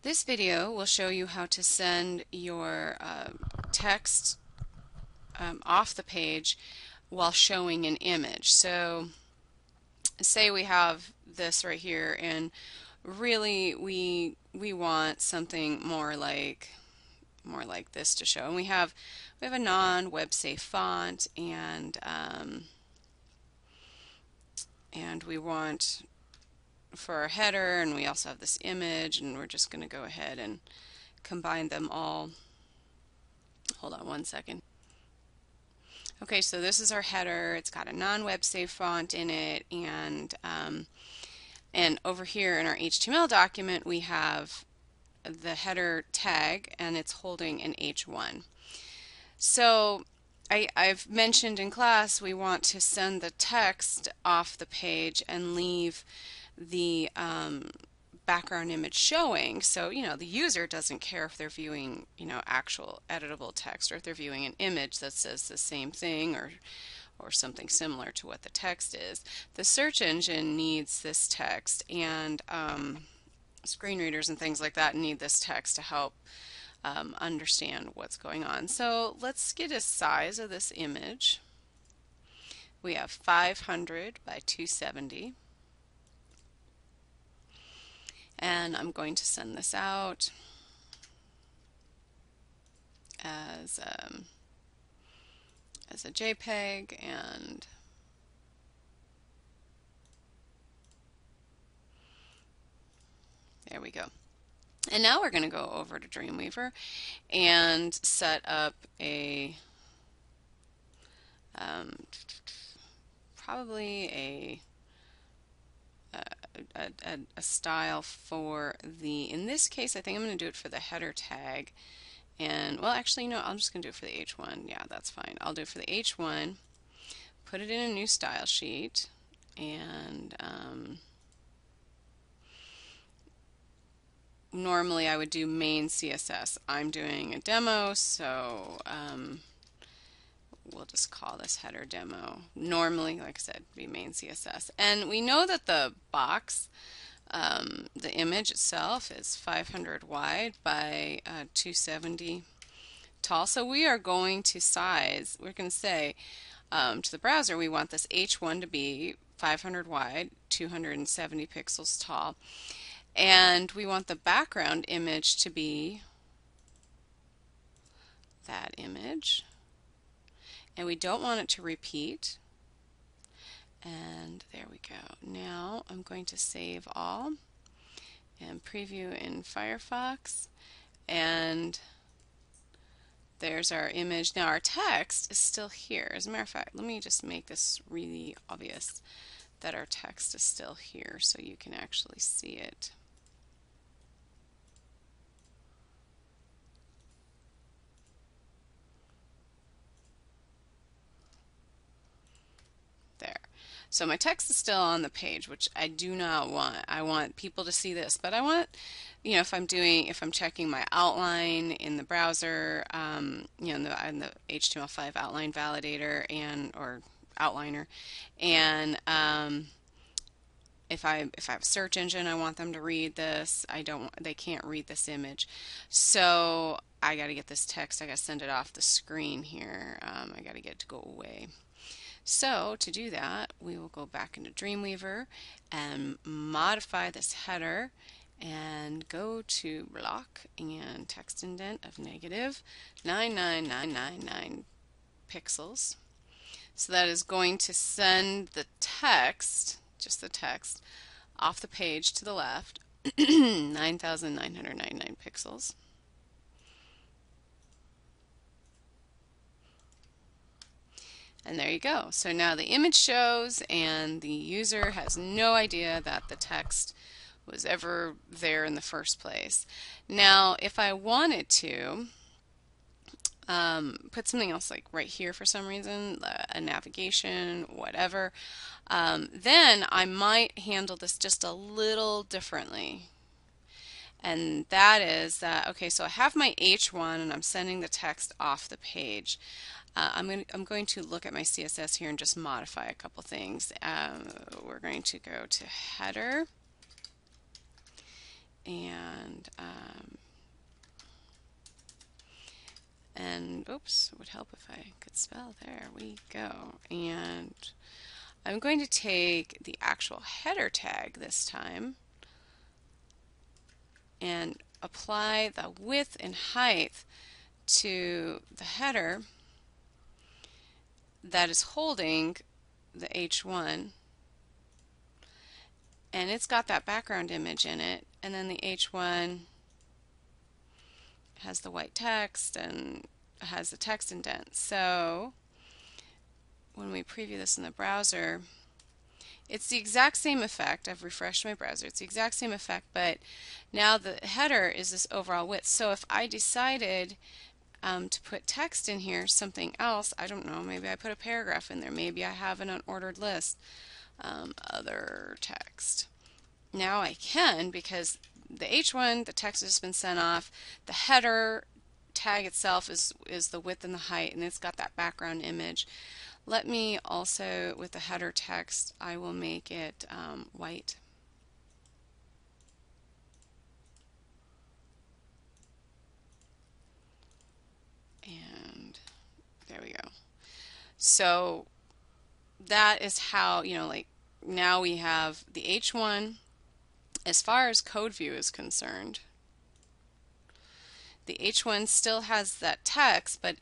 This video will show you how to send your text off the page while showing an image. So say we have this right here, and really we want something more like this to show. And we have a non-web safe font, and we want for our header, and we also have this image, and we're just going to go ahead and combine them all. Hold on one second. Okay, so this is our header. It's got a non-web safe font in it, and over here in our HTML document we have the header tag, and it's holding an H1. So I've mentioned in class we want to send the text off the page and leave the background image showing, so the user doesn't care if they're viewing actual editable text, or if they're viewing an image that says the same thing or something similar to what the text is. The search engine needs this text, and screen readers and things like that need this text to help understand what's going on. So let's get a size of this image. We have 500 by 270. And I'm going to send this out as a JPEG, and there we go. And now we're going to go over to Dreamweaver and set up probably a style for in this case I think I'm going to do it for the header tag. And well, actually no, I'm just going to do it for the H1. Yeah, that's fine. I'll do it for the H1, put it in a new style sheet, and normally I would do main CSS. I'm doing a demo, so we'll just call this header demo. Normally, like I said, be main CSS. And we know that the box, the image itself, is 500 wide by 270 tall. So we are going to size, we're going to say to the browser we want this H1 to be 500 wide, 270 pixels tall. And we want the background image to be that image. And we don't want it to repeat. And there we go. Now I'm going to save all and preview in Firefox. And there's our image. Now our text is still here. As a matter of fact, let me just make this really obvious that our text is still here so you can actually see it. There. So my text is still on the page, which I do not want. I want people to see this, but I want, if I'm checking my outline in the browser, in the HTML5 outline validator or outliner, and if I have a search engine, I want them to read this. They can't read this image, so I got to get this text. I got to send it off the screen here. I got to get it to go away. So to do that, we will go back into Dreamweaver and modify this header and go to block and text indent of negative 99999 pixels. So that is going to send the text, just the text, off the page to the left, 9,999 pixels. And there you go. So now the image shows, and the user has no idea that the text was ever there in the first place. Now, if I wanted to put something else like right here for some reason, a navigation, whatever, then I might handle this just a little differently. And that is that, okay, so I have my H1 and I'm sending the text off the page. I'm going to look at my CSS here and just modify a couple things. We're going to go to header, and And oops, it would help if I could spell. There we go. And I'm going to take the actual header tag this time and apply the width and height to the header that is holding the H1, and it's got that background image in it, and then the H1 has the white text and has the text indent. So when we preview this in the browser, it's the exact same effect. I've refreshed my browser. It's the exact same effect, but now the header is this overall width. So if I decided to put text in here, something else, I don't know, maybe I put a paragraph in there, maybe I have an unordered list, other text. Now I can, because the H1, the text has been sent off, the header tag itself is the width and the height, and it's got that background image. Let me also, with the header text, I will make it white. And there we go. So that is how, like now we have the H1 as far as code view is concerned. The H1 still has that text, but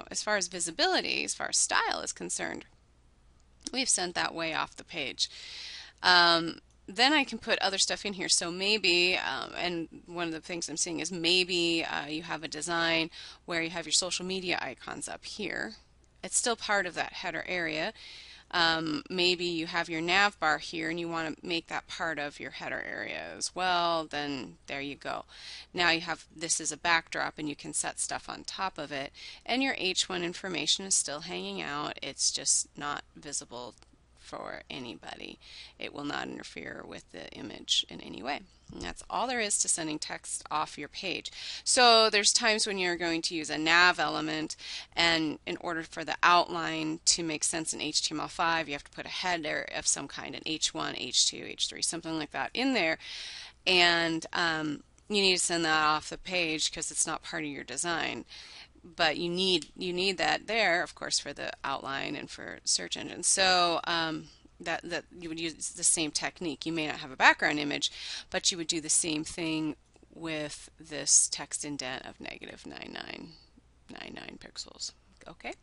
as far as visibility, as far as style is concerned, we've sent that way off the page. Then I can put other stuff in here. So maybe, and one of the things I'm seeing is maybe you have a design where you have your social media icons up here. It's still part of that header area. Maybe you have your nav bar here and you want to make that part of your header area as well. Then there you go. Now you have this as a backdrop and you can set stuff on top of it, and your H1 information is still hanging out. It's just not visible for anybody. It will not interfere with the image in any way. And that's all there is to sending text off your page. So there's times when you're going to use a nav element, and in order for the outline to make sense in HTML5, you have to put a header of some kind, an H1, H2, H3, something like that in there, and you need to send that off the page because it's not part of your design. But you need that there, of course, for the outline and for search engines. So that you would use the same technique. You may not have a background image, but you would do the same thing with this text indent of -9999 pixels. Okay.